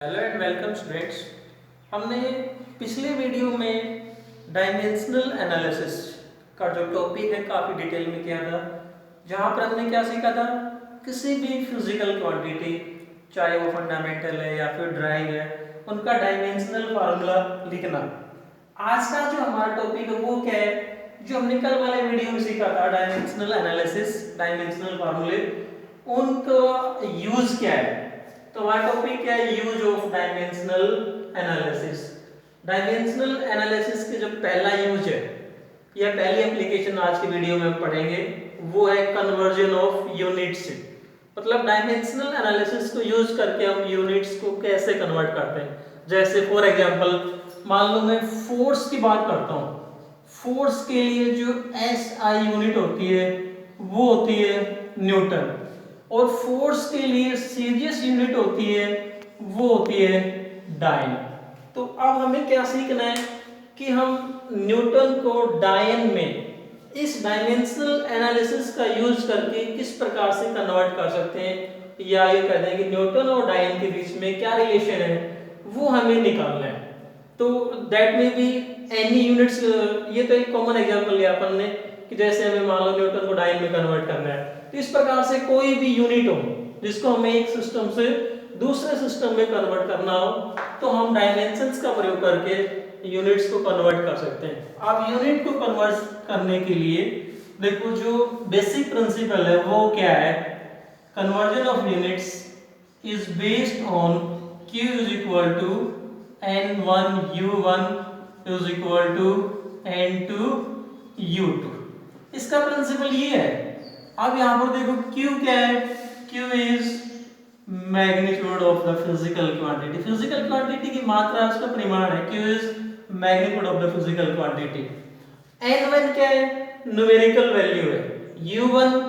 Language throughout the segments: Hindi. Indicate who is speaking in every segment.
Speaker 1: Hello and welcome students. हमने पिछले वीडियो में डायमेंशनल एनालिसिस का जो टॉपिक है काफ़ी डिटेल में किया था, जहाँ पर हमने क्या सीखा था, किसी भी फिजिकल क्वांटिटी चाहे वो फंडामेंटल है या फिर ड्राइंग है, उनका डायमेंशनल फार्मूला लिखना। आज का जो हमारा टॉपिक है वो क्या है, जो हमने कल वाले वीडियो में सीखा था डायमेंशनल एनालिसिस, डायमेंशनल फार्मूले, उनका यूज क्या है। तो हमारा टॉपिक क्या है, use of dimensional analysis. Dimensional analysis के जो पहला यूज है या पहली एप्लीकेशन आज के वीडियो में हम पढ़ेंगे वो है कन्वर्जन ऑफ यूनिट्स। मतलब डायमेंशनल एनालिसिस को यूज करके हम यूनिट्स को कैसे कन्वर्ट करते हैं। जैसे फॉर एग्जांपल मान लो मैं फोर्स की बात करता हूँ, फोर्स के लिए जो एसआई यूनिट होती है वो होती है न्यूटन, और फोर्स के लिए सीरियस यूनिट होती है वो होती है डायन। तो अब हमें क्या सीखना है कि हम न्यूटन को डायन में इस डायमेंशनल एनालिसिस का यूज करके किस प्रकार से कन्वर्ट कर सकते हैं, या ये कहते हैं कि न्यूटन और डायन के बीच में क्या रिलेशन है वो हमें निकालना है। तो दैट में भी एनी यूनिट्स, ये तो एक कॉमन एग्जांपल लिया अपन ने कि जैसे हमें मान लो न्यूटन को डायन में कन्वर्ट करना है, तो इस प्रकार से कोई भी यूनिट हो जिसको हमें एक सिस्टम से दूसरे सिस्टम में कन्वर्ट करना हो तो हम डायमेंशंस का प्रयोग करके यूनिट्स को कन्वर्ट कर सकते हैं। अब यूनिट को कन्वर्ट करने के लिए देखो जो बेसिक प्रिंसिपल है वो क्या है, conversion of units is based on q is equal to n1 u1 is equal to n2 u2। इसका प्रिंसिपल ये है। अब यहाँ पर देखो q क्या है, q is magnitude of the physical quantity. Physical quantity की मात्रा, उसका परिमाण है। q is magnitude of the physical quantity. n1 क्या है, न्यूमेरिकल वैल्यू है। u1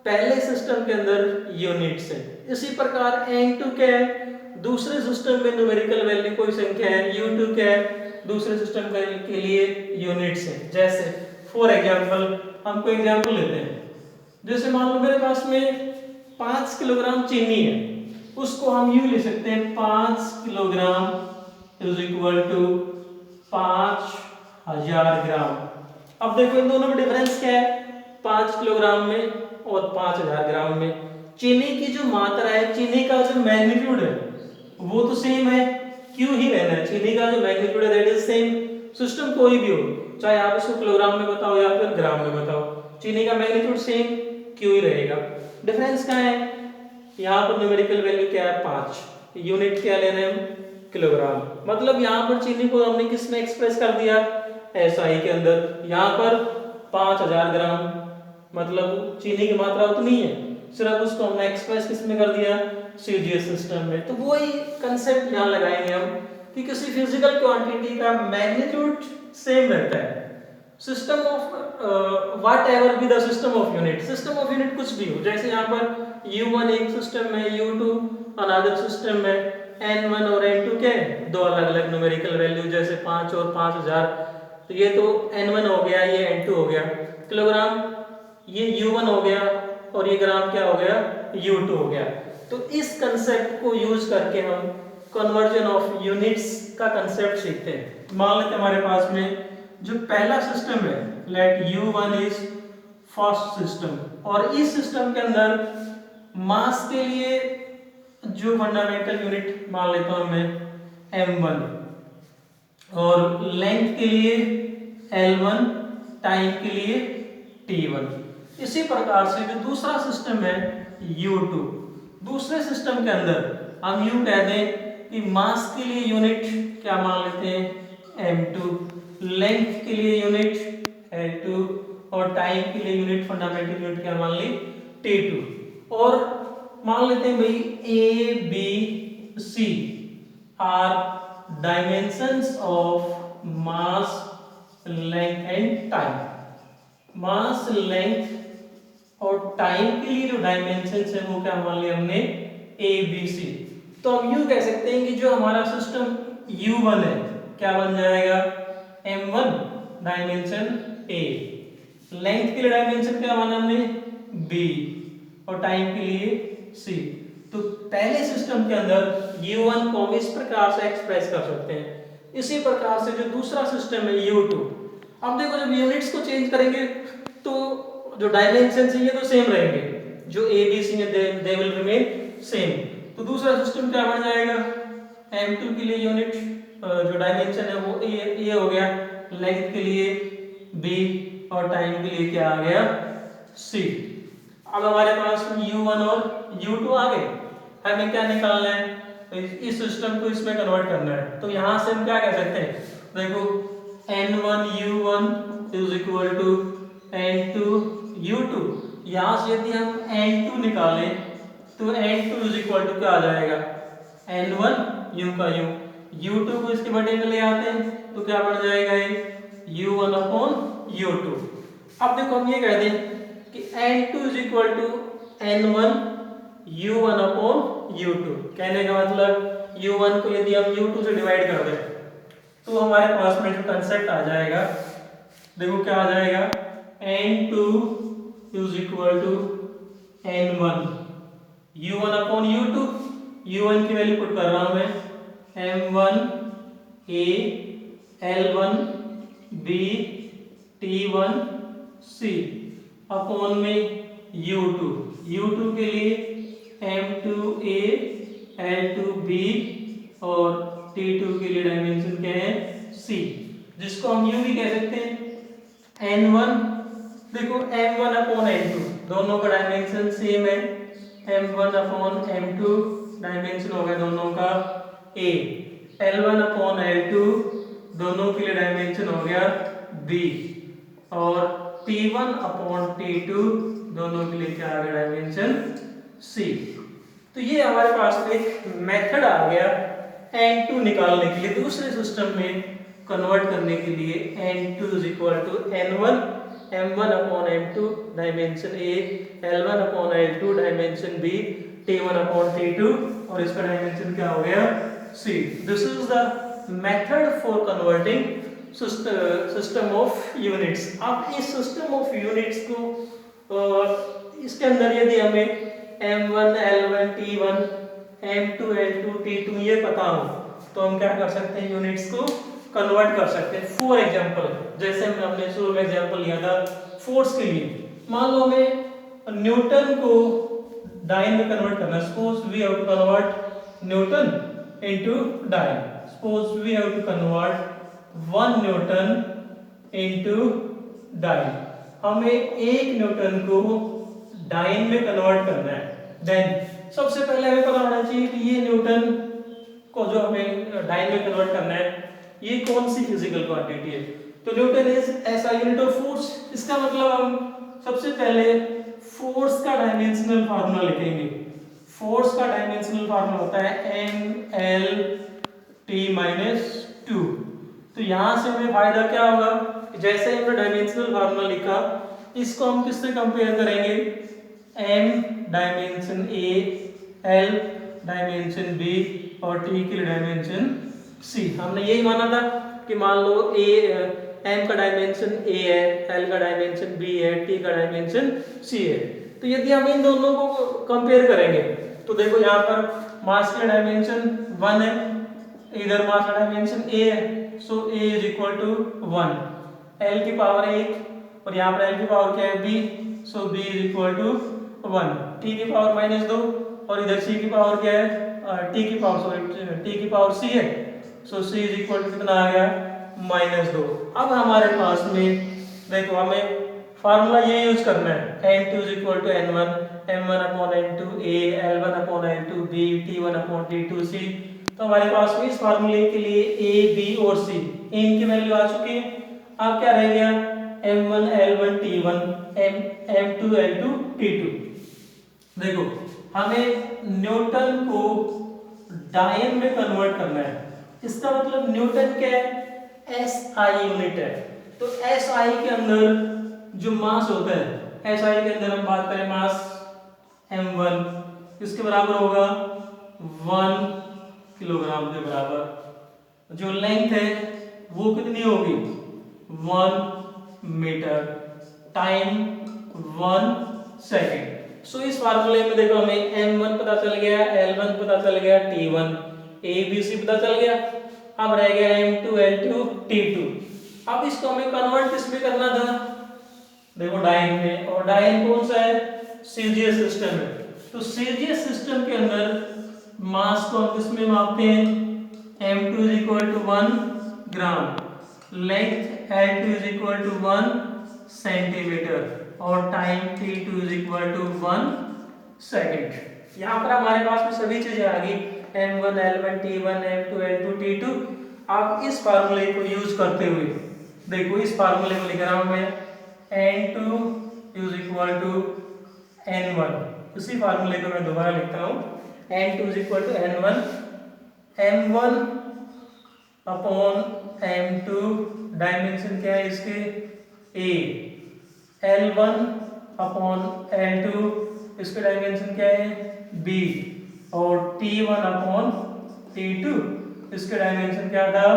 Speaker 1: पहले सिस्टम के अंदर यूनिट्स है। इसी प्रकार n2 क्या है, दूसरे सिस्टम में न्यूमेरिकल वैल्यू कोई संख्या है। u2 क्या है, दूसरे सिस्टम के लिए यूनिट्स है। जैसे फॉर एग्जांपल हम कोई एग्जांपल लेते हैं, जैसे मान लो मेरे पास में 5 किलोग्राम चीनी है, उसको हम यूं ले सकते हैं 5 किलोग्राम इज इक्वल टू 5000 ग्राम। अब देखो इन दोनों में डिफरेंस क्या है, 5 किलोग्राम में और 5000 ग्राम में। चीनी की जो मात्रा है, चीनी का जो मैग्नीट्यूड है वो तो सेम है, क्यों ही रहना है। चीनी का जो मैग्नीट्यूड है दैट इज सेम। सिस्टम कोई भी हो, चाहे आप इसको किलोग्राम में बताओ या फिर ग्राम में बताओ, चीनी का मैग्नीट्यूड सेम क्यों ही रहेगा। डिफरेंस क्या है, यहाँ पर न्यूमेरिकल वैल्यू क्या है 5, यूनिट क्या ले रहे हैं हम, किलोग्राम। मतलब यहाँ पर चीनी को हमने किस में एक्सप्रेस कर दिया, एसआई के अंदर। यहाँ पर 5000 ग्राम, मतलब चीनी की मात्रा उतनी है, सिर्फ उसको हमने एक्सप्रेस किस में कर दिया, सीजीएस सिस्टम में। तो वही कंसेप्ट यहाँ लगाएंगे हम कि किसी फिजिकल क्वांटिटी का मैग्नीट्यूड सेम रहता है, system of what ever be the system of unit, system of unit कुछ भी हो। जैसे यहाँ पर u1 एक सिस्टम में, u2 अनदर सिस्टम में, n1 और n2 के दो अलग अलग न्यूमेरिकल वैल्यू, जैसे 5 और 5000। तो ये तो n1 हो गया, ये n2 हो गया किलोग्राम, ये u1 हो गया, और ये ग्राम क्या हो गया, u2 हो गया। तो इस कंसेप्ट को यूज करके हम कन्वर्जन ऑफ यूनिट्स का कंसेप्ट सीखते हैं। मान लेते हमारे पास में जो पहला सिस्टम है, late u1 is first system, और इस सिस्टम के अंदर मास के लिए जो फंडामेंटल यूनिट मान लेता हूं मैं m1, और लेंथ के लिए l1, टाइम के लिए t1। इसी प्रकार से जो दूसरा सिस्टम है u2, दूसरे सिस्टम के अंदर हम यूं कह दें कि मास के लिए यूनिट क्या मान लेते हैं m2, लेंथ के लिए यूनिट l2, और टाइम के लिए यूनिट फंडामेंटल यूनिट क्या मान ली t2। और मान लेते हैं भाई a b c are dimensions of mass, length and time. Mass, length और टाइम के लिए जो डायमेंशंस है वो क्या मान लिया हमने a b c। तो हम यूं कह सकते हैं कि जो हमारा सिस्टम u1 है क्या बन जाएगा, m1 डायमेंशन a, लेंथ के लिए डायमेंशन क्या माना हमने b, और टाइम के लिए c। तो पहले सिस्टम के अंदर u1 को हम इस प्रकार से एक्सप्रेस कर सकते हैं। इसी प्रकार से जो दूसरा सिस्टम है u2, अब देखो जब यूनिट्स को चेंज करेंगे तो जो डायमेंशंस है ये तो सेम रहेंगे, जो a b c है दे विल रिमेन सेम। तो दूसरा सिस्टम क्या बन जाएगा, m2 के लिए यूनिट जो डायमेंशन है वो a हो गया, लेंथ के लिए b और टाइम के लिए क्या आ गया c। अब हमारे पास u1 और u2 आ गए, हमें क्या निकालना है, इस सिस्टम को इसमें कन्वर्ट करना है। तो यहां से हम क्या कह सकते हैं, देखो n1 u1 is equal to n2 u2। यहां से यदि हम n2 निकालें तो n2 इज इक्वल टू क्या आ जाएगा, n1 u का u, u2 को इसके बटे में ले आते हैं तो क्या बन जाएगा ये u1 अपॉन u2। अब देखो हम ये कह दें कि n2 is equal to n1 u1 upon u2। कहने का मतलब u1 को यदि हम u2 से डिवाइड कर दें तो हमारे पास में जो कंसेप्ट आ जाएगा, देखो क्या आ जाएगा, n2 is equal to n1 u1 upon u2। u1 की वैल्यू पुट कर रहा हूं मैं, m1 a l1 b t1 c upon में u2 के लिए m2a l2b और t2 के लिए डायमेंशन क्या है c, जिसको हम u भी कह सकते हैं। n1 देखो m1 अपॉन n2 दोनों का डायमेंशन सेम है, m1 अपॉन m2 डायमेंशन हो गया दोनों का a, l1 अपॉन l2 दोनों के लिए डायमेंशन हो गया b और t1 अपॉन t2 दोनों के लिए क्या आ गया डायमेंशन c। तो ये हमारे पास एक मेथड आ गया n2 निकालने के लिए, दूसरे सिस्टम में कन्वर्ट करने के लिए। n2 is equal to n1 m1 upon m2 dimension a, l1 upon l2 dimension b, t1 upon t2 और इसका डायमेंशन क्या हो गया c। This is the method for converting system of units. अब इस सिस्टम ऑफ यूनिट्स को इसके अंदर यदि हमें m1 l1 t1 m2 l2 t2 ये पता हो तो हम क्या कर सकते हैं, यूनिट्स को कन्वर्ट कर सकते हैं। फॉर एग्जांपल जैसे हमने शुरू में एग्जांपल लिया था फोर्स के लिए, मान लो हमें न्यूटन को डाइन में कन्वर्ट करना, suppose we have to convert newton into dyne, suppose we have to convert 1 newton into dyne, हमें 1 न्यूटन को डाइन में कन्वर्ट करना है। देन सबसे पहले हमें पता होना चाहिए कि ये न्यूटन को जो हमें डाइन में कन्वर्ट करना है ये कौन सी फिजिकल क्वांटिटी है। तो न्यूटन इज ऐसा यूनिट ऑफ फोर्स, इसका मतलब हम सबसे पहले फोर्स का डायमेंशनल फार्मूला लिखेंगे। फोर्स का डायमेंशनल फार्मूला होता है mlt-2। तो यहां से हमें फायदा क्या होगा, जैसे हमने डायमेंशनल फार्मूला लिखा इसको हम किससे कंपेयर करेंगे, m dimension a, l dimension b और t के लिए डायमेंशन c। हमने यही माना था कि मान लो m का डायमेंशन a है, l का डायमेंशन b है, t का डायमेंशन c है। तो यदि हम इन दोनों को कंपेयर करेंगे तो देखो यहाँ पर मास का डायमेंशन 1 है, इधर मास का डायमेंशन a है, so a is equal to 1, l की पावर 1 और यहाँ पर l की पावर क्या है b, so b is equal to 1, t की पावर -2 और इधर c की पावर क्या है, t की पावर c है, सो c इज इक्वल टू कितना आ गया -2। अब हमारे पास में देखो हमें फार्मूला ये यूज करना है, n2 is equal to n1 m1 upon n2 a, l1 upon l2 b, t1 upon t2 c। तो हमारे पास में इस फार्मूले के लिए a, b और c इनकी वैल्यू आ चुकी है। अब क्या रह गया, m1 l1 t1 m2 l2 t2। देखो हमें न्यूटन को डायन में कन्वर्ट करना है, इसका मतलब न्यूटन क्या है, SI यूनिट है। तो SI के अंदर जो मास होता है, SI के अंदर हम बात करें मास m1 इसके बराबर होगा 1 किलोग्राम के बराबर। जो लेंथ है वो कितनी होगी 1 मीटर टाइम 1 सेकेंड। सो इस फार्मूले में देखो हमें m1 पता चल गया, l1 पता चल गया, t1 abc पता चल गया। अब रह गया m2 l2 t2। अब इसको हमें कन्वर्ट किसमें करना था, देखो डाइन में, और डाइन कौन सा है, सीजीएस सिस्टम है। तो सीजीएस सिस्टम के अंदर मास को हम किसमें मापते हैं, m2 = 1 ग्राम, लेंथ l2 = 1 सेंटीमीटर और टाइम t2 = 1 सेकंड। यहाँ पर हमारे पास में सभी चीजें आ गई, m1 l1 t1 m2 l2 t2। आप इस फार्मूले को यूज करते हुए देखो, इस फार्मूले को लिख रहा हूं मैं n2 = n1। उसी फार्मूले को मैं दोबारा लिखता हूं, n2 = n1, m1 upon m2, dimension क्या है इसके a, l1 अपॉन l2, इसके डायमेंशन क्या है b, और t1 अपॉन t2, इसके डायमेंशन क्या था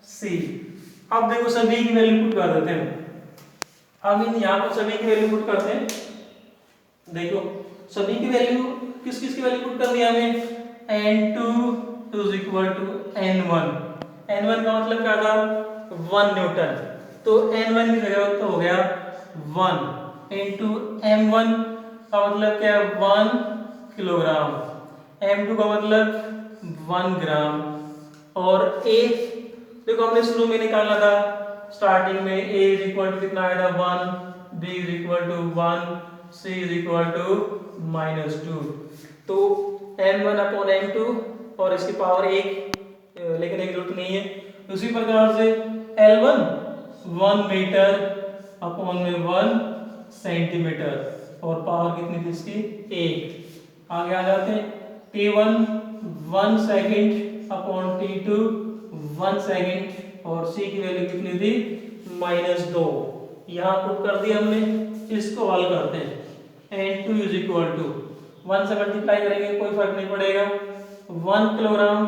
Speaker 1: c। अब देखो सभी की वैल्यू पुट कर देते हैं। अब इन यहाँ पर सभी की वैल्यू पुट करते हैं। देखो सभी की वैल्यू, किस किस की वैल्यू पुट कर दिया हमें, n2 = n1। n1 का मतलब क्या था 1 न्यूटन, तो n1 की जगह तो हो गया 1 इंटू m1 का मतलब क्या है 1 किलोग्राम, m2 का मतलब 1 ग्राम, और a देखो हमने शुरू में निकाला था, स्टार्टिंग में a कितना आया था 1, b = 1, c = -2। तो m1 अपॉन m2 और इसकी पावर 1 लेकिन एक जरूरत नहीं है। उसी प्रकार से l1 1 मीटर अपॉन में 1 सेंटीमीटर, और पावर कितनी थी इसकी 1। आगे आ जाते हैं, t1 1 second upon t2 1 second, और c की वैल्यू कितनी थी -2। यहाँ पुट कर दिया हमने, इसको हल करते हैं। n2 = 1 से मल्टीप्लाई करेंगे कोई फर्क नहीं पड़ेगा, 1 किलोग्राम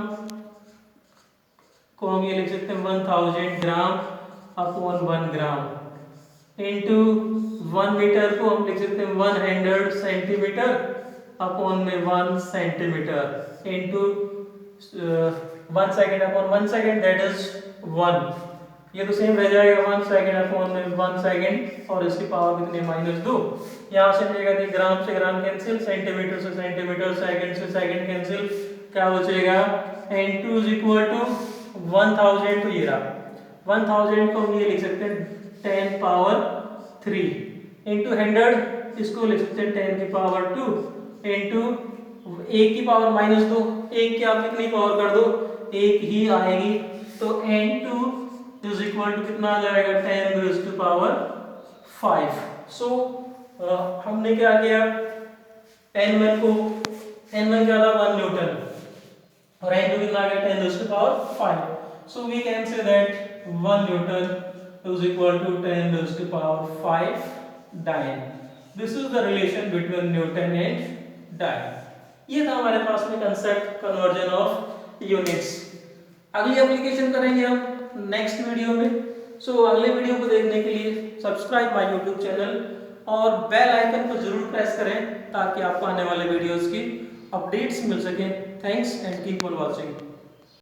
Speaker 1: को हम ये लिख सकते हैं 1000 ग्राम अपॉन 1 ग्राम, इंटू 1 मीटर को हम लिख सकते हैं 100 सेंटीमीटर अपॉन में 1 centimetre, into 1 second upon 1 second, that is 1। ये तो सेम रह जाएगा, 1 सेकंड अपॉन में 1 सेकंड, और इसकी पावर कितनी -2। यहाँ से मिलेगा कि ग्राम से ग्राम कैंसिल, सेंटीमीटर से सेंटीमीटर, सेकंड से सेकंड कैंसिल, क्या बचेगा n2 = 1000। तो ये रहा 1000 को हम ये लिख सकते हैं 10 पावर 3 इंटू 100, इसको लिख सकते हैं 10 की पावर 2 इंटू 1 की पावर -2, 1 की आप कितनी पावर कर दो 1 ही आएगी, तो n2 = कितना आ जाएगा 10⁵. सो हमने क्या किया, n1 क्या था 1 न्यूटन, और n2 कितना आ गया 10⁵. So we can say that 1 newton = 10⁵ dyne. This is the relation between newton and dyne. ये था हमारे पास में कंसेप्ट कन्वर्जन ऑफ यूनिट्स। अगली एप्लीकेशन करेंगे हम नेक्स्ट वीडियो में। सो अगले वीडियो को देखने के लिए सब्सक्राइब माय यूट्यूब चैनल और बेल आइकन को जरूर प्रेस करें ताकि आपको आने वाले वीडियोस की अपडेट्स मिल सकें। Thanks and keep on watching.